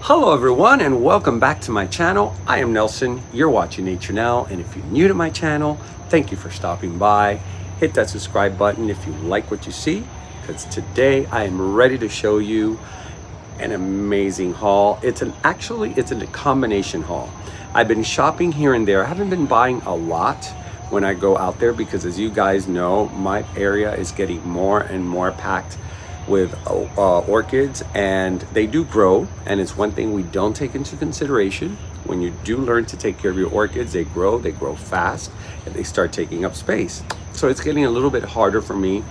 Hello everyone and welcome back to my channel. I am Nelson, you're watching Nature Now, and if you're new to my channel, thank you for stopping by. Hit that subscribe button if you like what you see, because today I am ready to show you an amazing haul. It's a combination haul. I've been shopping here and there. I haven't been buying a lot when I go out there because, as you guys know, my area is getting more and more packed with orchids, and they do grow, and it's one thing we don't take into consideration. When you do learn to take care of your orchids, they grow fast, and they start taking up space. So it's getting a little bit harder for me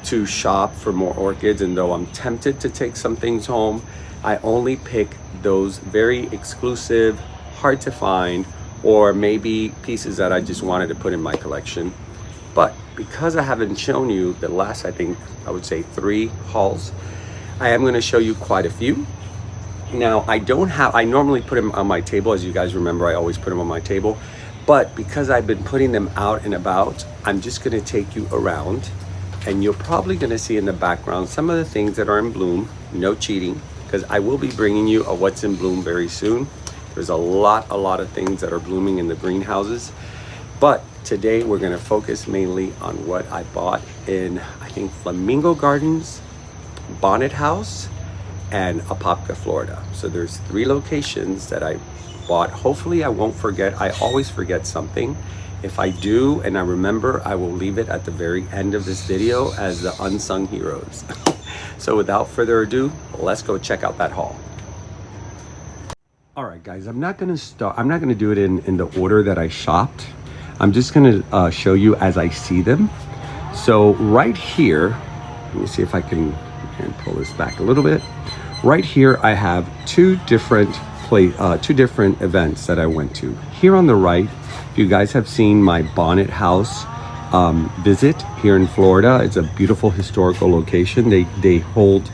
to shop for more orchids, and though I'm tempted to take some things home, I only pick those very exclusive, hard to find, or maybe pieces that I just wanted to put in my collection. But because I haven't shown you the last, I would say 3 hauls, I am going to show you quite a few. Now, I normally put them on my table. As you guys remember, I always put them on my table. But because I've been putting them out and about, I'm just going to take you around. And you're probably going to see in the background some of the things that are in bloom. No cheating, because I will be bringing you a what's in bloom very soon. There's a lot of things that are blooming in the greenhouses. But today we're going to focus mainly on what I bought in, I think, Flamingo Gardens, Bonnet House, and Apopka, Florida. So there's 3 locations that I bought. Hopefully I won't forget. I always forget something. If I do and I remember, I will leave it at the very end of this video as the unsung heroes. So without further ado, let's go check out that haul. All right, guys, I'm not going to do it in the order that I shopped. I'm just going to show you as I see them. So right here, let me see if I can pull this back a little bit. Right here, I have two different events that I went to. Here on the right, you guys have seen my Bonnet House visit here in Florida. It's a beautiful historical location. They hold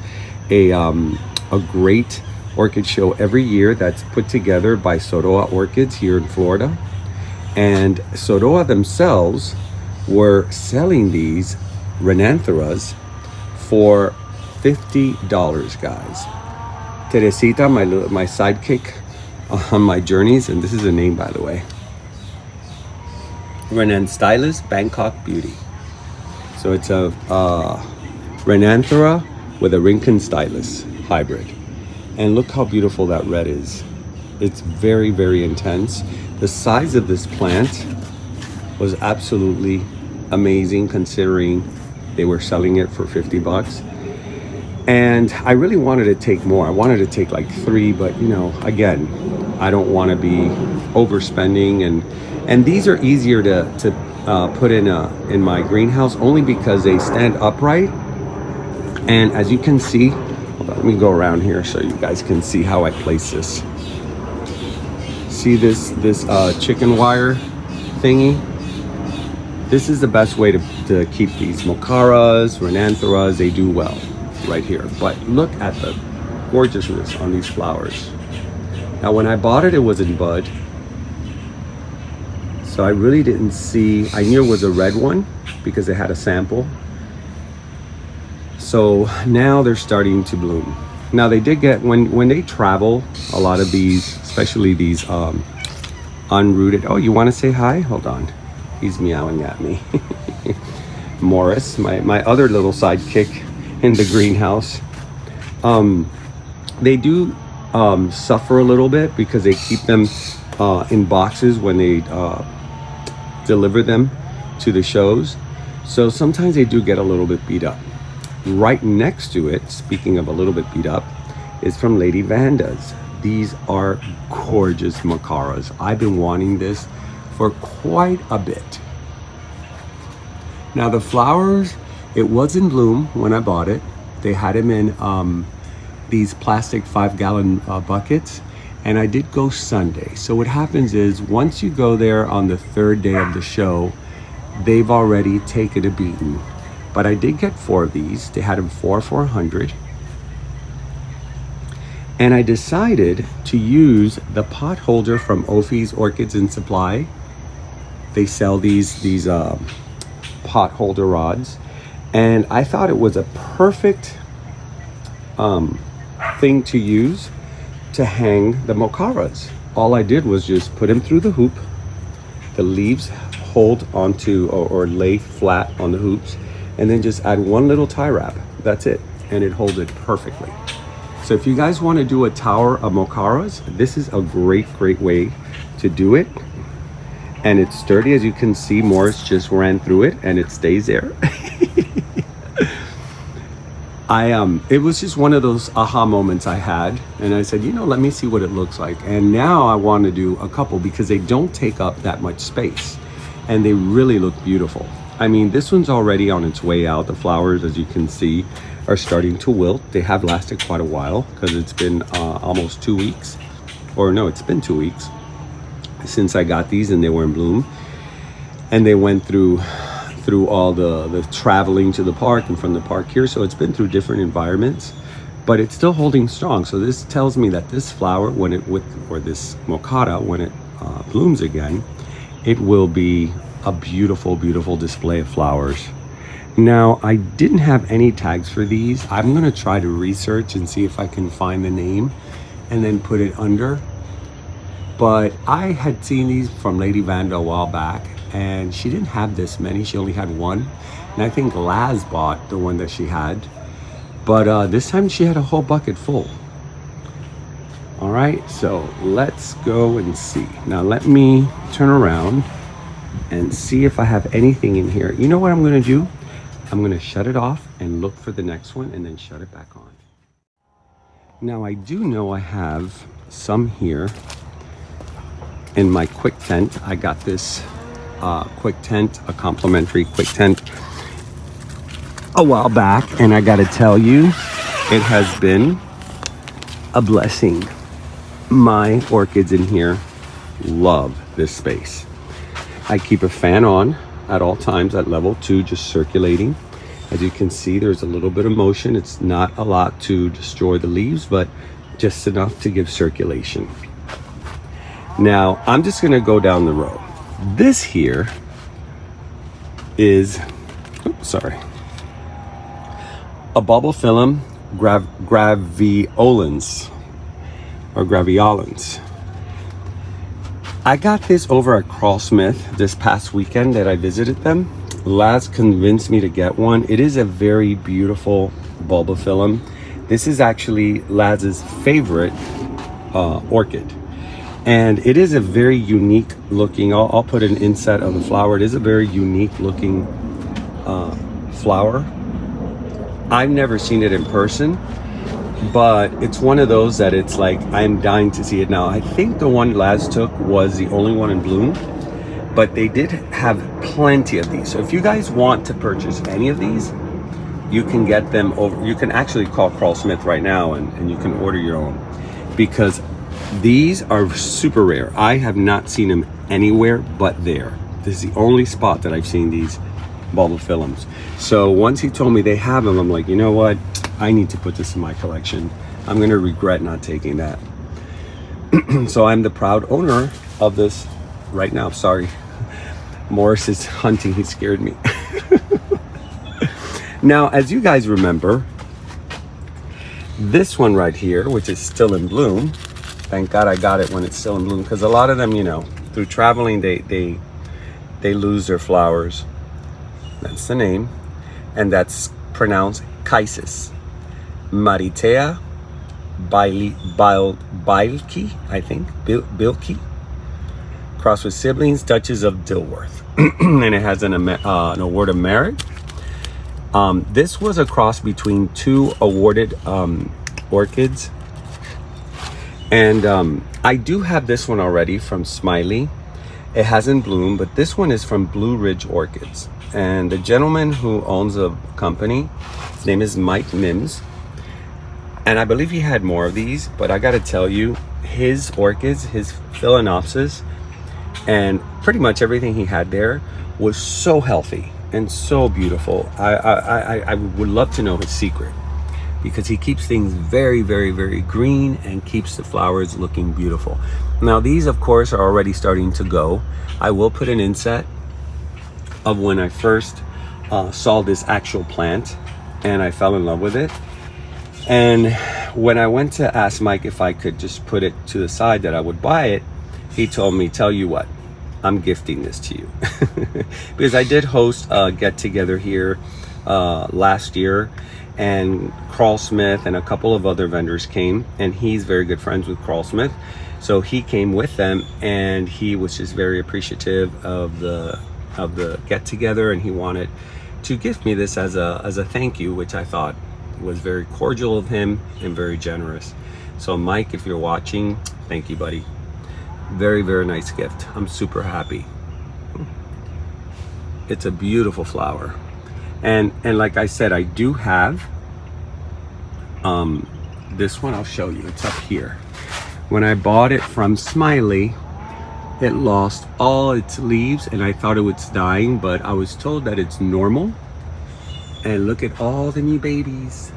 a great orchid show every year that's put together by Orchids here in Florida. And Soroa themselves were selling these Renantheras for $50, guys. Teresita, my sidekick on my journeys, and this is a name, by the way. Renan Stylus Bangkok Beauty. So it's a Renanthera with a Rincon Stylus hybrid. And look how beautiful that red is. It's very, very intense. The size of this plant was absolutely amazing considering they were selling it for 50 bucks. And I really wanted to take more. I wanted to take like 3, but you know, again, I don't want to be overspending, and these are easier to put in my greenhouse only because they stand upright. And as you can see, hold on, let me go around here so you guys can see how I place this. See this chicken wire thingy? This is the best way to keep these Mokaras, Renantheras. They do well right here. But look at the gorgeousness on these flowers. Now when I bought it, it was in bud. So I really didn't see, I knew it was a red one because it had a sample. So now they're starting to bloom. Now they did get, when they travel, a lot of these, especially these unrooted. Oh, you want to say hi? Hold on. He's meowing at me. Morris, my other little sidekick in the greenhouse. They do suffer a little bit because they keep them in boxes when they deliver them to the shows. So sometimes they do get a little bit beat up. Right next to it, speaking of a little bit beat up, is from Lady Vanda's. These are gorgeous Mokaras. I've been wanting this for quite a bit. Now the flowers, it was in bloom when I bought it. They had them in these plastic 5-gallon buckets, and I did go Sunday. So what happens is once you go there on the third day of the show, they've already taken a beating. But I did get 4 of these. They had them 4 for $100. And I decided to use the pot holder from Ophi's Orchids in Supply. They sell these pot holder rods. And I thought it was a perfect thing to use to hang the Mokaras. All I did was just put them through the hoop. The leaves hold onto or lay flat on the hoops, and then just add one little tie wrap. That's it, and it holds it perfectly. So if you guys want to do a tower of Mokaras, this is a great way to do it. And it's sturdy, as you can see. Morris just ran through it and it stays there. It was just one of those aha moments I had, and I said, you know, let me see what it looks like. And now I want to do a couple because they don't take up that much space and they really look beautiful. I mean, this one's already on its way out. The flowers, as you can see, are starting to wilt. They have lasted quite a while because it's been almost 2 weeks, or no, it's been 2 weeks since I got these, and they were in bloom. And they went through all the traveling to the park and from the park here, so it's been through different environments, but it's still holding strong. So this tells me that this flower, when it this Mokara, when it blooms again, it will be a beautiful display of flowers. Now, I didn't have any tags for these. I'm gonna try to research and see if I can find the name and then put it under. But I had seen these from Lady Vanda a while back, and she didn't have this many. She only had one, and I think Laz bought the one that she had, but this time she had a whole bucket full. All right, so let's go and see. Now let me turn around and see if I have anything in here. You know what I'm gonna do? I'm gonna shut it off and look for the next one and then shut it back on. Now I do know I have some here in my quick tent. I got this quick tent, a complimentary quick tent, a while back, and I gotta tell you, it has been a blessing. My orchids in here love this space. I keep a fan on at all times at level 2, just circulating. As you can see, there's a little bit of motion. It's not a lot to destroy the leaves, but just enough to give circulation. Now, I'm just gonna go down the row. This here is, a bulbophyllum graveolens, or graveolens. I got this over at Krull-Smith this past weekend that I visited them. Laz convinced me to get one. It is a very beautiful bulbophyllum. This is actually Laz's favorite orchid. And it is a very unique looking, I'll put an inset of the flower. It is a very unique looking flower. I've never seen it in person, but it's one of those that it's like, I'm dying to see it now. I think the one Laz took was the only one in bloom, but they did have plenty of these. So if you guys want to purchase any of these, you can get them over. You can actually call Krull-Smith right now and you can order your own, because these are super rare. I have not seen them anywhere but there. This is the only spot that I've seen these bulbophyllums. So once he told me they have them, I'm like, you know what? I need to put this in my collection. I'm gonna regret not taking that. So I'm the proud owner of this right now. Sorry, Morris is hunting, he scared me. Now, as you guys remember, this one right here, which is still in bloom, thank God I got it when it's still in bloom, because a lot of them, you know, through traveling, they lose their flowers. That's the name, and that's pronounced Chisis. Maritea Bilki, I think, Bilki, crossed with siblings, Duchess of Dilworth. And it has an award of merit. This was a cross between 2 awarded orchids. And I do have this one already from Smiley. It hasn't bloomed, but this one is from Blue Ridge Orchids. And the gentleman who owns the company, his name is Mike Mims. And I believe he had more of these, but I gotta tell you, his orchids, his Phalaenopsis, and pretty much everything he had there was so healthy and so beautiful. I would love to know his secret, because he keeps things very, very, very green and keeps the flowers looking beautiful. Now these, of course, are already starting to go. I will put an inset of when I first saw this actual plant and I fell in love with it. And when I went to ask Mike if I could just put it to the side that I would buy it, he told me, tell you what, I'm gifting this to you. Because I did host a get together here last year, and Krull-Smith and a couple of other vendors came, and he's very good friends with Krull-Smith. So he came with them, and he was just very appreciative of the get together, and he wanted to gift me this as a thank you, which I thought was very cordial of him and very generous. So Mike, if you're watching, thank you, buddy. Very, very nice gift. I'm super happy. It's a beautiful flower. And like I said, I do have this one. I'll show you. It's up here. When I bought it from Smiley, it lost all its leaves and I thought it was dying, but I was told that it's normal. And look at all the new babies.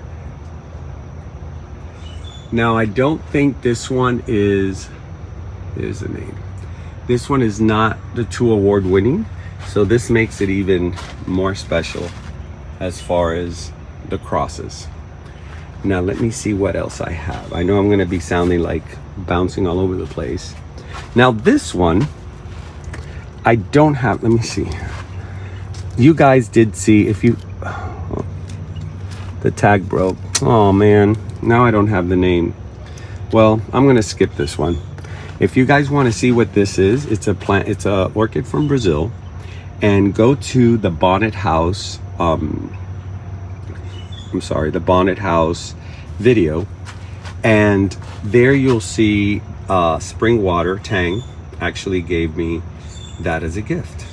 Now I don't think this one is, here's the name. This one is not the 2 award winning. So this makes it even more special as far as the crosses. Now let me see what else I have. I know I'm gonna be sounding like bouncing all over the place. Now this one, I don't have, let me see. You guys did see, if you, the tag broke. Oh man, now I don't have the name. Well, I'm gonna skip this one. If you guys wanna see what this is, it's a plant, it's a orchid from Brazil. And go to the Bonnet House, the Bonnet House video. And there you'll see Spring Water, Tang, actually gave me that as a gift.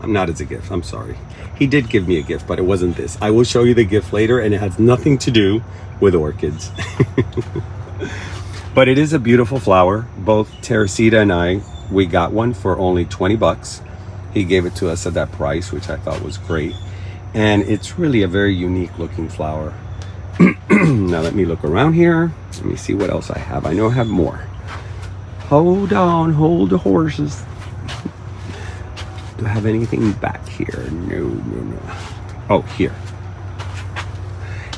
Not as a gift, I'm sorry. He did give me a gift, but it wasn't this. I will show you the gift later, and it has nothing to do with orchids. But it is a beautiful flower. Both Teresita and I, we got one for only 20 bucks. He gave it to us at that price, which I thought was great. And it's really a very unique looking flower. Now let me look around here. Let me see what else I have. I know I have more. Hold on, hold the horses. Do I have anything back here? No. Oh, here.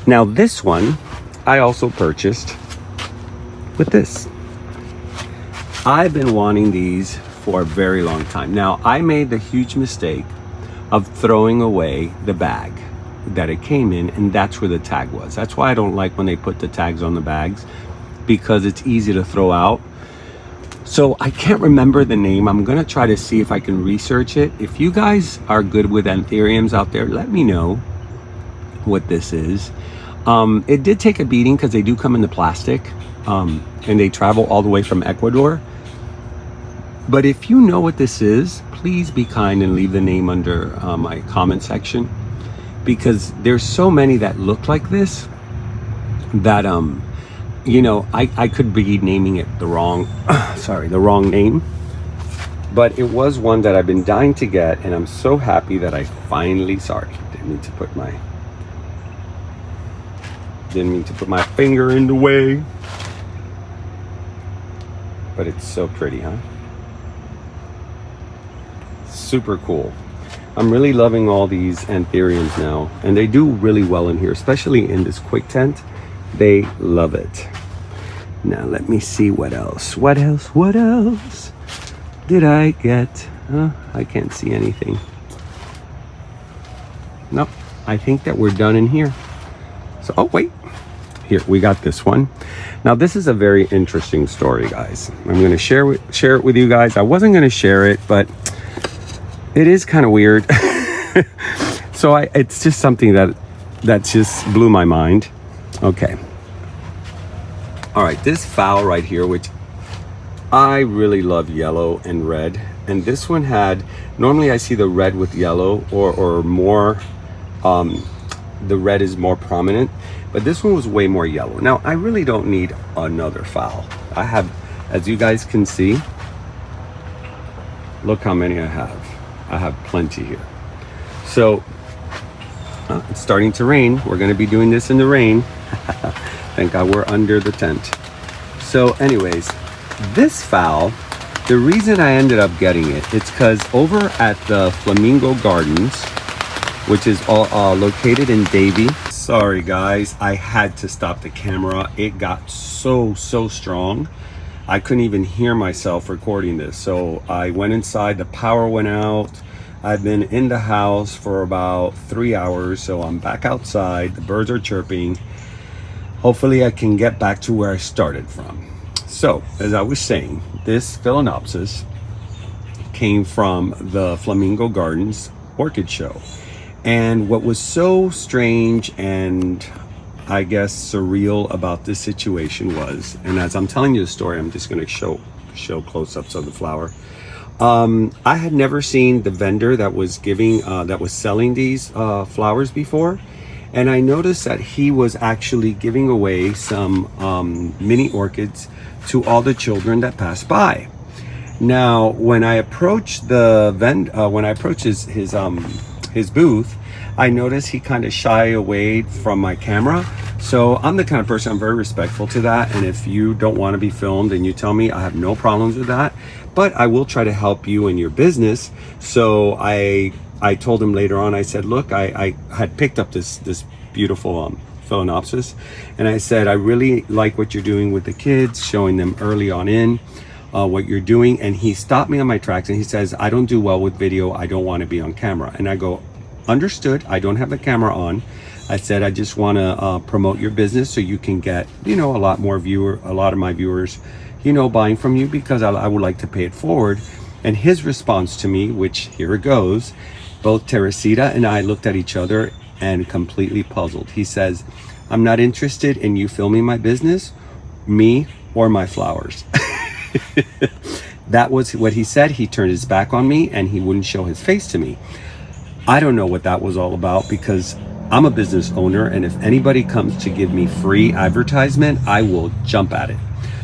Now this one, I also purchased with this. I've been wanting these for a very long time. Now, I made the huge mistake of throwing away the bag that it came in, and that's where the tag was. That's why I don't like when they put the tags on the bags, because it's easy to throw out. So I can't remember the name. I'm gonna try to see if I can research it. If you guys are good with anthuriums out there, let me know what this is. It did take a beating because they do come in the plastic, and they travel all the way from Ecuador. But if you know what this is, please be kind and leave the name under my comment section, because there's so many that look like this that you know, I could be naming it the wrong the wrong name, but it was one that I've been dying to get, and I'm so happy that I finally, didn't mean to put my finger in the way, but it's so pretty, huh? Super cool. I'm really loving all these anthuriums now, and they do really well in here, especially in this quick tent. They love it. Now let me see what else did I get? I can't see anything. Nope, I think that we're done in here. So, oh wait, here we got this one. Now this is a very interesting story, guys. I'm going to share it with you guys. I wasn't going to share it, but it is kind of weird. So it's just something that just blew my mind. Okay. All right, this fowl right here, which I really love yellow and red. And this one had, normally I see the red with yellow or more the red is more prominent, but this one was way more yellow. Now, I really don't need another foul. I have, as you guys can see, look how many I have. I have plenty here. So, it's starting to rain. We're gonna be doing this in the rain. Thank God we're under the tent. So anyways, this foul, the reason I ended up getting it, it's because over at the Flamingo Gardens, which is all located in Davie. Sorry guys, I had to stop the camera. It got so strong. I couldn't even hear myself recording this. So I went inside, the power went out. I've been in the house for about 3 hours, so I'm back outside. The birds are chirping. Hopefully I can get back to where I started from. So, as I was saying, this Phalaenopsis came from the Flamingo Gardens Orchid Show. And what was so strange and I guess surreal about this situation was, and as I'm telling you the story, I'm just going to show close-ups of the flower. I had never seen the vendor that was selling these flowers before, and I noticed that he was actually giving away some mini orchids to all the children that passed by. Now, when I approached his booth, I noticed he kind of shy away from my camera. So I'm the kind of person, I'm very respectful to that. And if you don't want to be filmed and you tell me, I have no problems with that, but I will try to help you in your business. So I told him later on, I said, look, I had picked up this beautiful Phalaenopsis, and I said, I really like what you're doing with the kids, showing them early on in what you're doing. And he stopped me on my tracks and he says, I don't do well with video. I don't want to be on camera. And I go, understood. I don't have the camera on. I said, I just want to promote your business so you can get, a lot of my viewers, buying from you, because I would like to pay it forward. And his response to me, which here it goes, both Teresita and I looked at each other and completely puzzled. He says, I'm not interested in you filming my business, me or my flowers. That was what he said. He turned his back on me and he wouldn't show his face to me. I don't know what that was all about, because I'm a business owner, and if anybody comes to give me free advertisement, I will jump at it.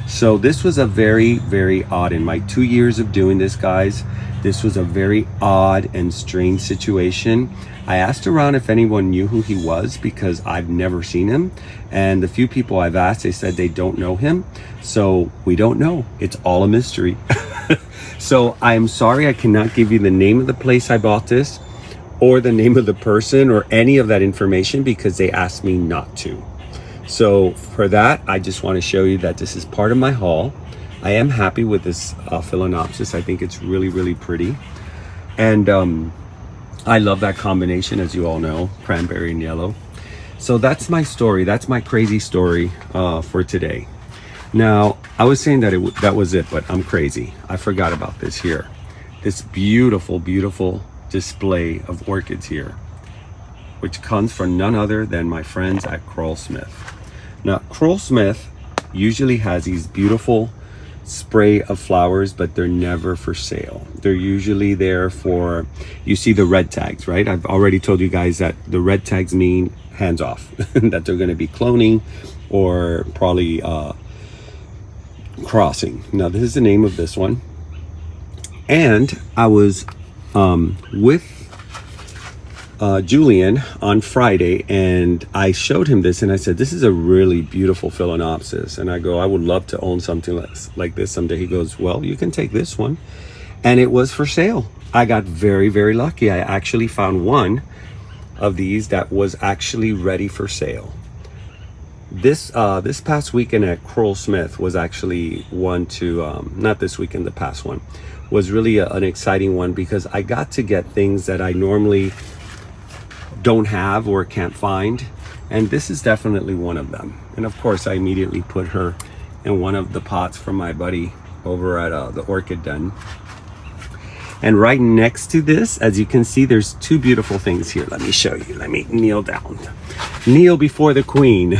So this was a very, very odd, in my 2 years of doing this, guys, this was a very odd and strange situation. I asked around if anyone knew who he was, because I've never seen him. And the few people I've asked, they said they don't know him. So we don't know. It's all a mystery. So I'm sorry I cannot give you the name of the place I bought this, or the name of the person, or any of that information, because they asked me not to. So for that, I just want to show you that this is part of my haul. I am happy with this Phalaenopsis. I think it's really, really pretty. And I love that combination, as you all know, cranberry and yellow. So that's my story. That's my crazy story for today. Now, I was saying that that was it, but I'm crazy. I forgot about this here. This beautiful, beautiful display of orchids here, which comes from none other than my friends at Krull-Smith. Now, Krull-Smith usually has these beautiful spray of flowers, but they're never for sale. They're usually there for, you see the red tags, right? I've already told you guys that the red tags mean hands off, that they're going to be cloning or probably crossing. Now, this is the name of this one. And I was with Julian on Friday, and I showed him this, and I said, this is a really beautiful Phalaenopsis. And I go, I would love to own something like this someday. He goes, well, you can take this one. And it was for sale. I got very, very lucky. I actually found one of these that was actually ready for sale. This past weekend at Krull-Smith was actually one to, not this weekend, the past one, was really an exciting one, because I got to get things that I normally don't have or can't find, and this is definitely one of them. And of course, I immediately put her in one of the pots from my buddy over at the Orchid Den. And right next to this, as you can see, there's two beautiful things here. Let me show you. Let me kneel down. Kneel before the queen.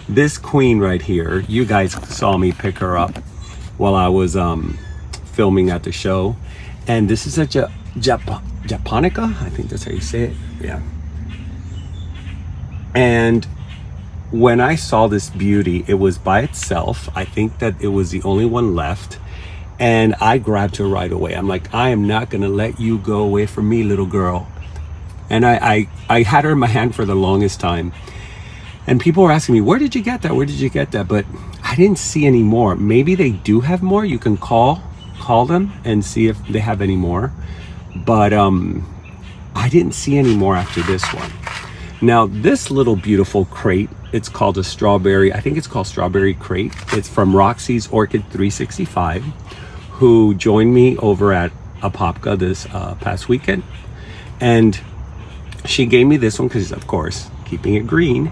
This queen right here, you guys saw me pick her up while I was filming at the show. And this is such a Japonica, I think that's how you say it. Yeah. And when I saw this beauty, it was by itself. I think that it was the only one left. And I grabbed her right away. I'm like, I am not gonna let you go away from me, little girl. And I had her in my hand for the longest time. And people were asking me, where did you get that? Where did you get that? But I didn't see any more. Maybe they do have more. You can call them and see if they have any more. But I didn't see any more after this one. Now, this little beautiful crate, it's called a strawberry. I think it's called Strawberry Crate. It's from Roxy's Orchid 365, who joined me over at Apopka this past weekend. And she gave me this one because, of course, keeping it green.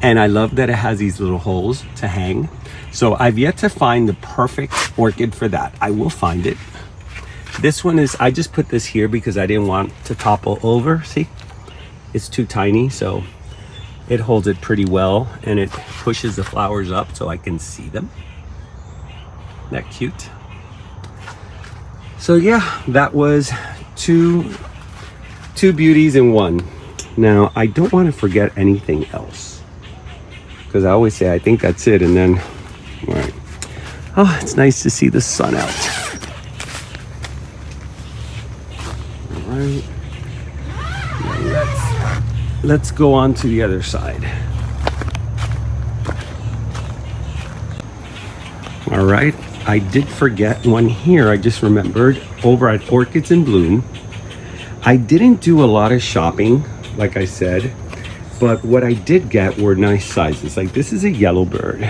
And I love that it has these little holes to hang. So I've yet to find the perfect orchid for that. I will find it. This one is, I just put this here because I didn't want to topple over. See, it's too tiny, so it holds it pretty well, and it pushes the flowers up so I can see them. Isn't that cute? So yeah, that was two beauties in one. Now, I don't want to forget anything else, because I always say I think that's it, and then, all right. Oh, it's nice to see the sun out. All right. Now let's go on to the other side. All right. I did forget one here. I just remembered over at Orchids In Bloom. I didn't do a lot of shopping, like I said, but what I did get were nice sizes. Like this is a yellow bird.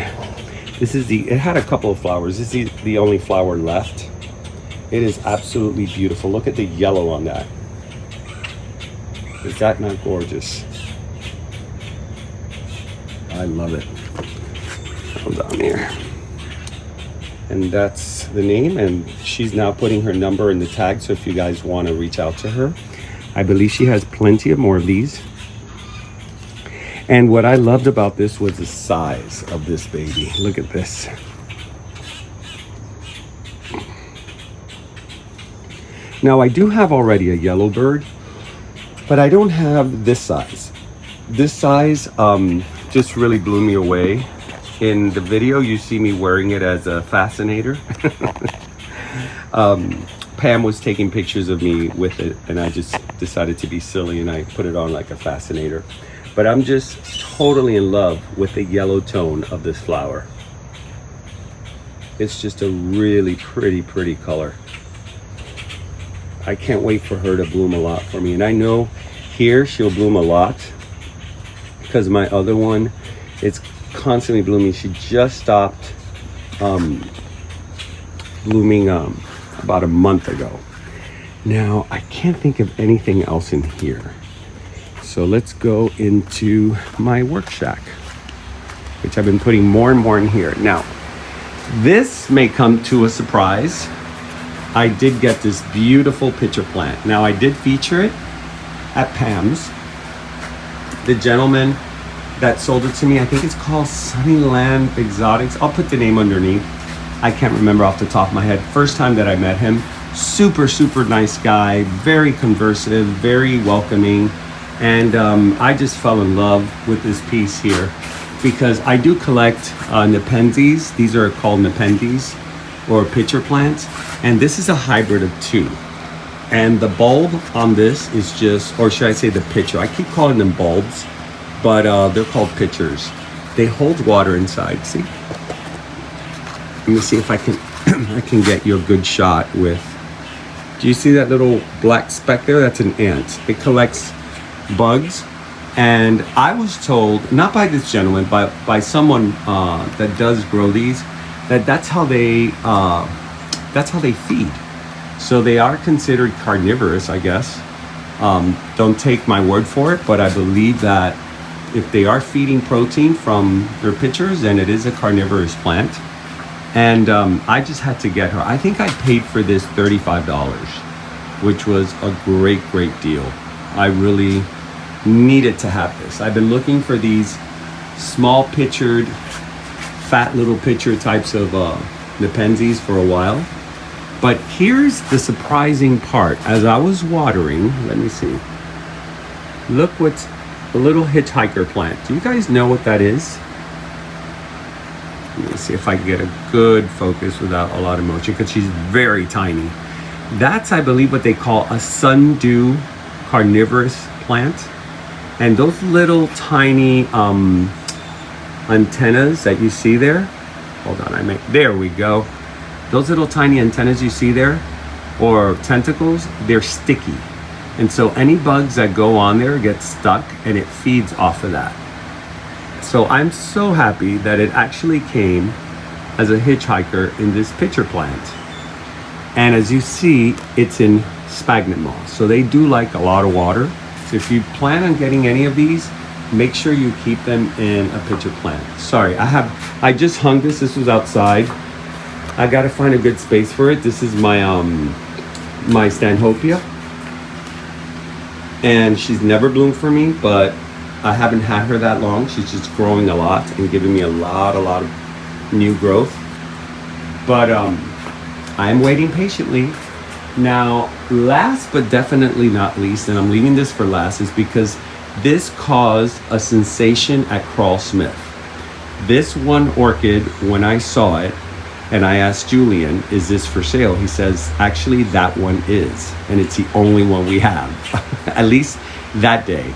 It had a couple of flowers. This is the only flower left. It is absolutely beautiful. Look at the yellow on that. Is that not gorgeous? I love it. Hold on here. And that's the name, and she's now putting her number in the tag, so if you guys want to reach out to her. I believe she has plenty of more of these. And what I loved about this was the size of this baby. Look at this. Now I do have already a yellow bird, but I don't have this size. This size just really blew me away. In the video, you see me wearing it as a fascinator. Pam was taking pictures of me with it, and I just decided to be silly, and I put it on like a fascinator. But I'm just totally in love with the yellow tone of this flower. It's just a really pretty color. I can't wait for her to bloom a lot for me. And I know here she'll bloom a lot, because my other one, it's constantly blooming. She just stopped blooming about a month ago. Now I can't think of anything else in here, so let's go into my work shack, which I've been putting more and more in here. Now this may come to a surprise. I did get this beautiful pitcher plant. Now I did feature it at Pam's. The gentleman that sold it to me, I think it's called Sunnyland Exotics. I'll put the name underneath. I can't remember off the top of my head. First time that I met him, super nice guy, very conversive, very welcoming. And I just fell in love with this piece here because I do collect Nepenthes. These are called Nepenthes or pitcher plants. And this is a hybrid of two. And the bulb on this is just, or should I say the pitcher? I keep calling them bulbs, but they're called pitchers. They hold water inside, see? Let me see if I can I can get you a good shot with, do you see that little black speck there? That's an ant. It collects bugs. And I was told, not by this gentleman, but by someone that does grow these, that's how they feed. So they are considered carnivorous, I guess. Don't take my word for it, but I believe that if they are feeding protein from their pitchers, then it is a carnivorous plant. And I just had to get her. I think I paid for this $35, which was a great deal. I really needed to have this. I've been looking for these small pitchered, fat little pitcher types of Nepenthes for a while. But here's the surprising part. As I was watering, let me see. Look what's a little hitchhiker plant. Do you guys know what that is? Let me see if I can get a good focus without a lot of motion, because she's very tiny. That's, I believe, what they call a sundew carnivorous plant. And those little tiny antennas that you see there, hold on, there we go. Those little tiny antennas you see there, or tentacles, they're sticky. And so any bugs that go on there get stuck, and it feeds off of that. So I'm so happy that it actually came as a hitchhiker in this pitcher plant. And as you see, it's in sphagnum moss. So they do like a lot of water. So if you plan on getting any of these, make sure you keep them in a pitcher plant. Sorry, I just hung this. This was outside. I gotta find a good space for it. This is my my Stanhopea, and she's never bloomed for me, but I haven't had her that long. She's just growing a lot and giving me a lot of new growth. But I'm waiting patiently. Now, last but definitely not least, and I'm leaving this for last, is because this caused a sensation at Krull-Smith. This one orchid, when I saw it, and I asked Julian, is this for sale? He says, actually, that one is. And it's the only one we have, at least that day.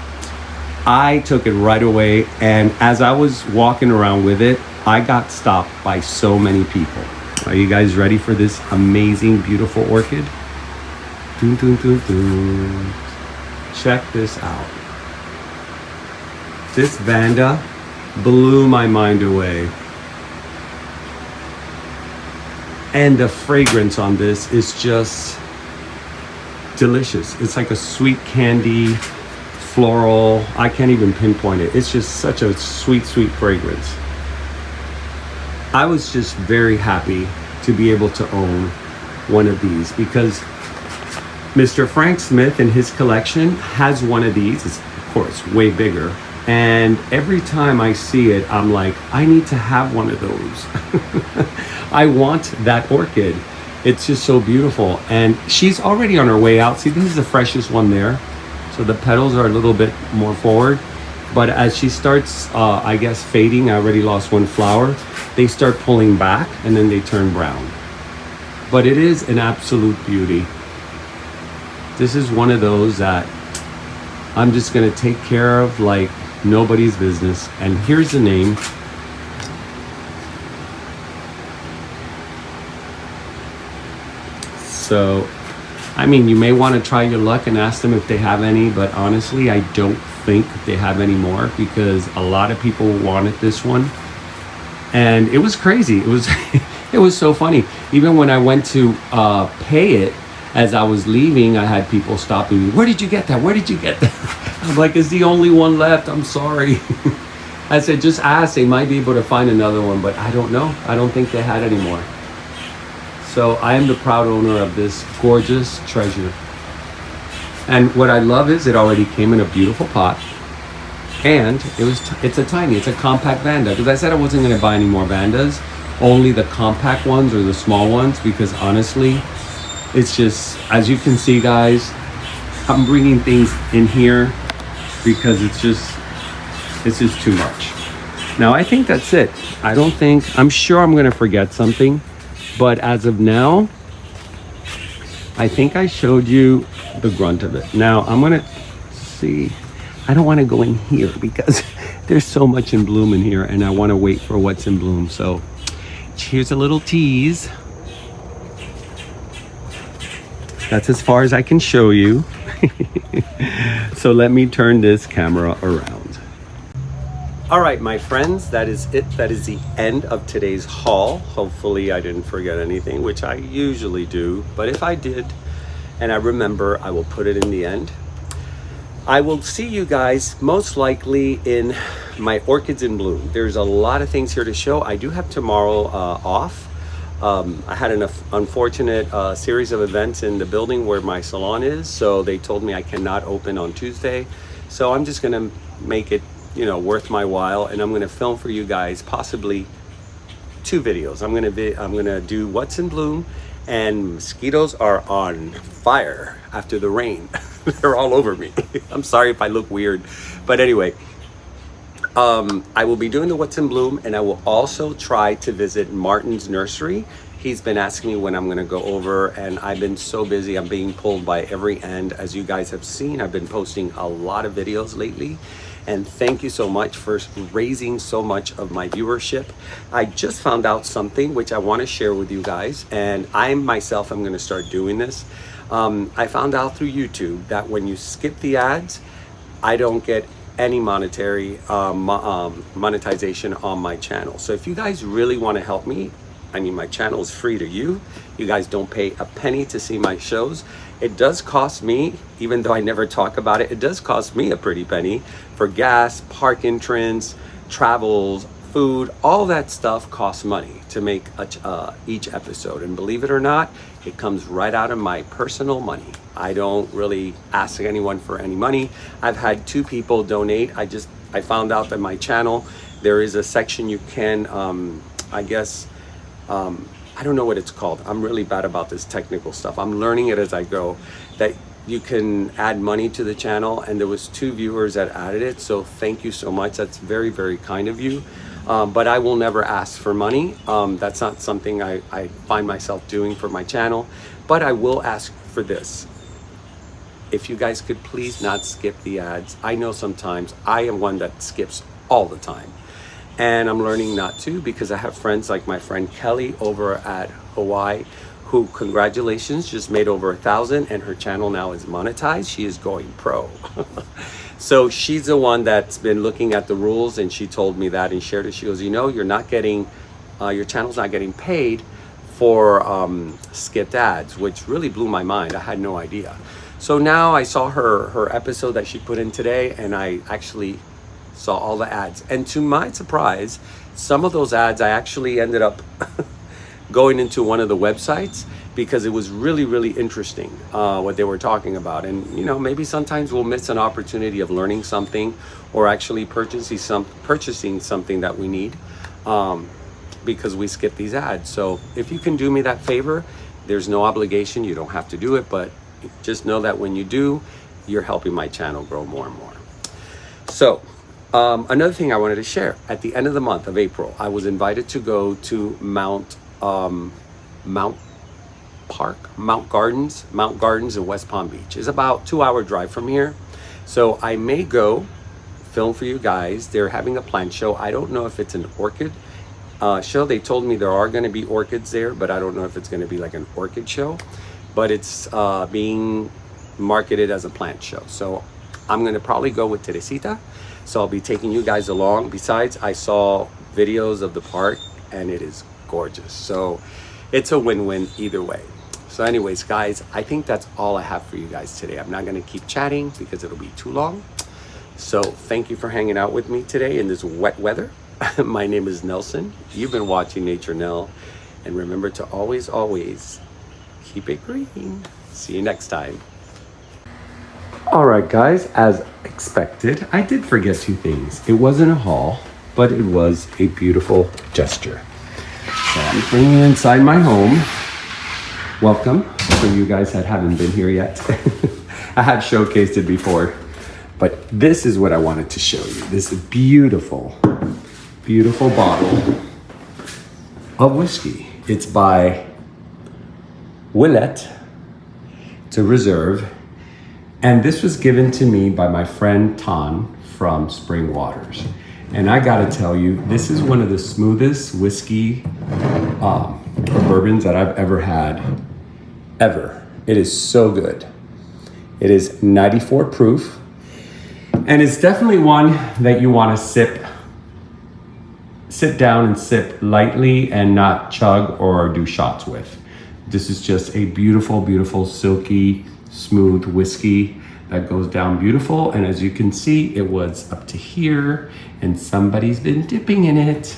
I took it right away. And as I was walking around with it, I got stopped by so many people. Are you guys ready for this amazing, beautiful orchid? Dun, dun, dun, dun. Check this out. This Vanda blew my mind away. And the fragrance on this is just delicious. It's like a sweet candy, floral. I can't even pinpoint it. It's just such a sweet, sweet fragrance. I was just very happy to be able to own one of these, because Mr. Frank Smith in his collection has one of these. It's, of course, way bigger. And every time I see it, I'm like, I need to have one of those. I want that orchid. It's just so beautiful. And she's already on her way out. See, this is the freshest one there. So the petals are a little bit more forward. But as she starts, I guess, fading, I already lost one flower, they start pulling back and then they turn brown. But it is an absolute beauty. This is one of those that I'm just gonna take care of like nobody's business. And here's the name. So, I mean, you may want to try your luck and ask them if they have any, but honestly, I don't think they have any more, because a lot of people wanted this one. And it was crazy. It was it was so funny. Even when I went to pay it, as I was leaving, I had people stopping me. Where did you get that? Where did you get that? I'm like, it's the only one left. I'm sorry. I said, just ask. They might be able to find another one, but I don't know. I don't think they had any more. So I am the proud owner of this gorgeous treasure. And what I love is it already came in a beautiful pot. And it's a compact Vanda. Because I said I wasn't going to buy any more Vandas. Only the compact ones or the small ones. Because honestly, it's just, as you can see, guys, I'm bringing things in here because it's just too much. Now, I think that's it. I'm sure I'm going to forget something. But as of now, I think I showed you the grunt of it. Now, I'm going to see. I don't want to go in here because there's so much in bloom in here, and I want to wait for what's in bloom. So here's a little tease. That's as far as I can show you. So let me turn this camera around. All right, my friends, that is it. That is the end of today's haul. Hopefully I didn't forget anything, which I usually do. But if I did, and I remember, I will put it in the end. I will see you guys most likely in my Orchids in Bloom. There's a lot of things here to show. I do have tomorrow off. I had an unfortunate series of events in the building where my salon is. So they told me I cannot open on Tuesday. So I'm just gonna make it, worth my while, and I'm gonna film for you guys possibly 2 videos. I'm gonna do what's in bloom, and mosquitoes are on fire after the rain. They're all over me. I'm sorry if I look weird. But anyway, I will be doing the What's in Bloom, and I will also try to visit Martin's nursery. He's been asking me when I'm going to go over, and I've been so busy. I'm being pulled by every end. As you guys have seen, I've been posting a lot of videos lately. And thank you so much for raising so much of my viewership. I just found out something which I want to share with you guys, and I myself am going to start doing this. I found out through YouTube that when you skip the ads, I don't get any monetary monetization on my channel. So if you guys really want to help me, I mean, my channel is free to you. You guys don't pay a penny to see my shows. It does cost me, even though I never talk about it, it does cost me a pretty penny for gas, park entrance, travels, food. All that stuff costs money to make each episode. And believe it or not, it comes right out of my personal money. I don't really ask anyone for any money. I've had 2 people donate. I found out that my channel, there is a section you can, I don't know what it's called. I'm really bad about this technical stuff. I'm learning it as I go, that you can add money to the channel, and there was 2 viewers that added it. So thank you so much. That's very, very kind of you. But I will never ask for money. That's not something I find myself doing for my channel, but I will ask for this. If you guys could please not skip the ads. I know sometimes I am one that skips all the time. And I'm learning not to, because I have friends like my friend Kelly over at Hawaii, who, congratulations, just made over 1,000, and her channel now is monetized. She is going pro. So she's the one that's been looking at the rules, and she told me that and shared it. She goes, you know, you're not getting, your channel's not getting paid for skipped ads, which really blew my mind. I had no idea. So now I saw her episode that she put in today, and I actually saw all the ads, and to my surprise, some of those ads I actually ended up going into one of the websites, because it was really, really interesting what they were talking about. And you know, maybe sometimes we'll miss an opportunity of learning something, or actually purchasing something that we need because we skip these ads. So if you can do me that favor, there's no obligation, you don't have to do it, but just know that when you do, you're helping my channel grow more and more. So another thing I wanted to share, at the end of the month of April, I was invited to go to Mount Gardens in West Palm Beach. It's about 2-hour drive from here. So I may go film for you guys. They're having a plant show. I don't know if it's an orchid show. They told me there are going to be orchids there, but I don't know if it's going to be like an orchid show. But it's being marketed as a plant show. So I'm going to probably go with Teresita. So I'll be taking you guys along. Besides, I saw videos of the park, and it is gorgeous. So it's a win-win either way. So anyways, guys, I think that's all I have for you guys today. I'm not going to keep chatting because it'll be too long. So thank you for hanging out with me today in this wet weather. My name is Nelson. You've been watching Nature Nell. And remember to always, always keep it green. See you next time. All right, guys, as expected, I did forget 2 things. It wasn't a haul, but it was a beautiful gesture. So I'm bringing it inside my home. Welcome for you guys that haven't been here yet. I have showcased it before, but this is what I wanted to show you. This beautiful, beautiful bottle of whiskey. It's by Willett. It's a reserve. And this was given to me by my friend Ton from Spring Waters. And I gotta tell you, this is one of the smoothest whiskey bourbons that I've ever had, ever. It is so good. It is 94 proof. And it's definitely one that you wanna sit down and sip lightly and not chug or do shots with. This is just a beautiful, beautiful, silky, smooth whiskey that goes down beautiful. And as you can see, it was up to here and somebody's been dipping in it.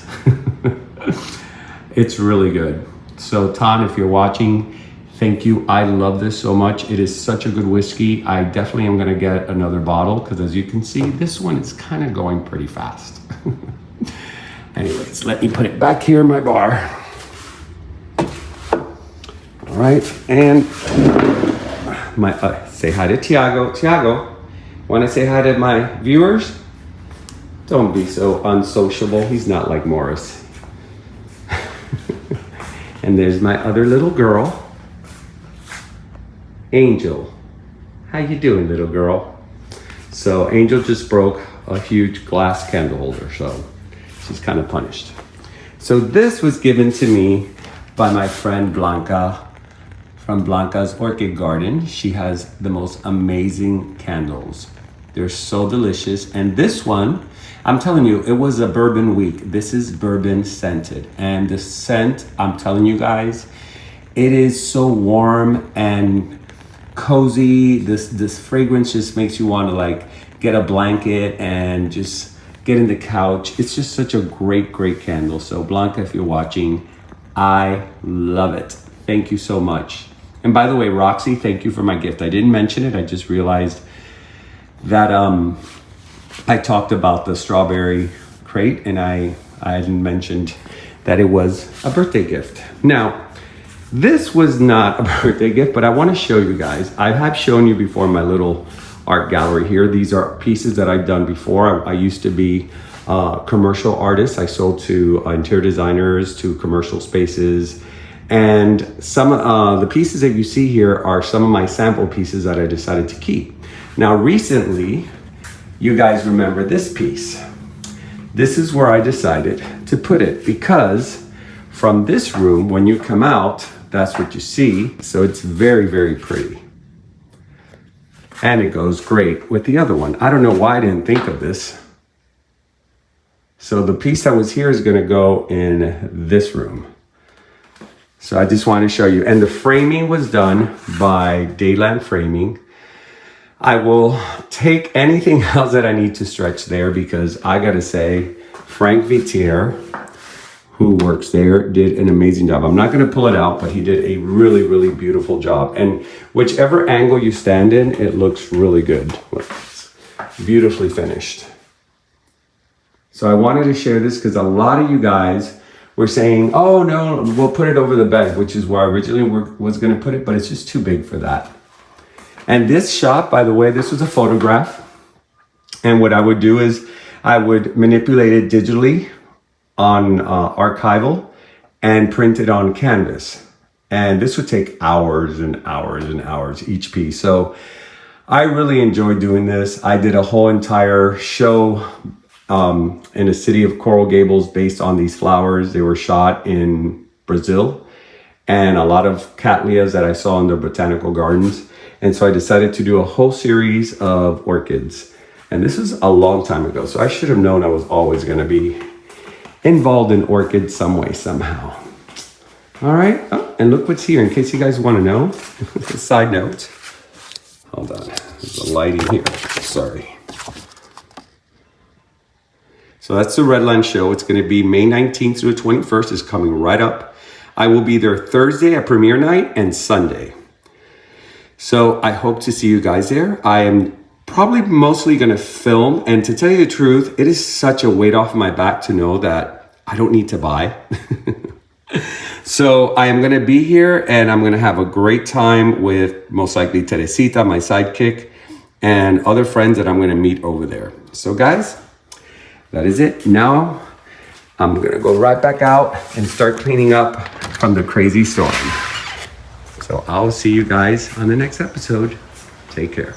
It's really good. So Ton, if you're watching, thank you. I love this so much. It is such a good whiskey. I definitely am gonna get another bottle, because as you can see, this one is kind of going pretty fast. Anyways, let me put it back here in my bar. All right, and my Say hi to Tiago. Tiago, want to say hi to my viewers? Don't be so unsociable. He's not like Morris. And there's my other little girl, Angel. How you doing, little girl? So Angel just broke a huge glass candle holder, so she's kind of punished. So this was given to me by my friend Blanca from Blanca's Orchid Garden. She has the most amazing candles. They're so delicious. And this one, I'm telling you, it was a bourbon week. This is bourbon scented. And the scent, I'm telling you guys, it is so warm and cozy. This fragrance just makes you want to like get a blanket and just get in the couch. It's just such a great candle. So Blanca, if you're watching, I love it. Thank you so much. And by the way, Roxy, thank you for my gift. I didn't mention it. I just realized that I talked about the strawberry crate and I hadn't mentioned that it was a birthday gift. Now, this was not a birthday gift, but I want to show you guys. I have shown you before my little art gallery here. These are pieces that I've done before. I used to be a commercial artist. I sold to interior designers, to commercial spaces. And some of the pieces that you see here are some of my sample pieces that I decided to keep. Now, recently, you guys remember this piece. This is where I decided to put it because from this room, when you come out, that's what you see. So it's very pretty. And it goes great with the other one. I don't know why I didn't think of this. So the piece that was here is gonna go in this room. So I just want to show you. And the framing was done by Dayland Framing. I will take anything else that I need to stretch there because I gotta say, Frank Vitier, who works there, did an amazing job. I'm not gonna pull it out, but he did a really beautiful job. And whichever angle you stand in, it looks really good. It's beautifully finished. So I wanted to share this because a lot of you guys were saying, oh no, we'll put it over the bed, which is where I originally was gonna put it, but it's just too big for that. And this shot, by the way, this was a photograph. And what I would do is I would manipulate it digitally on archival and print it on canvas. And this would take hours and hours each piece. So I really enjoyed doing this. I did a whole entire show in the city of Coral Gables based on these flowers. They were shot in Brazil and a lot of cattleyas that I saw in the botanical gardens. And so I decided to do a whole series of orchids. And this is a long time ago. So I should have known I was always gonna be involved in orchids some way, somehow. All right, oh, and look what's here in case you guys wanna know. Side note, hold on, there's a lighting here, sorry. So that's the Redland show. It's gonna be May 19th through the 21st, is coming right up. I will be there Thursday at premiere night and Sunday. So I hope to see you guys there. I am probably mostly gonna film, and to tell you the truth, it is such a weight off my back to know that I don't need to buy. So I am gonna be here and I'm gonna have a great time with most likely Teresita, my sidekick, and other friends that I'm gonna meet over there. So guys, that is it. Now I'm gonna go right back out and start cleaning up from the crazy storm. So I'll see you guys on the next episode. Take care.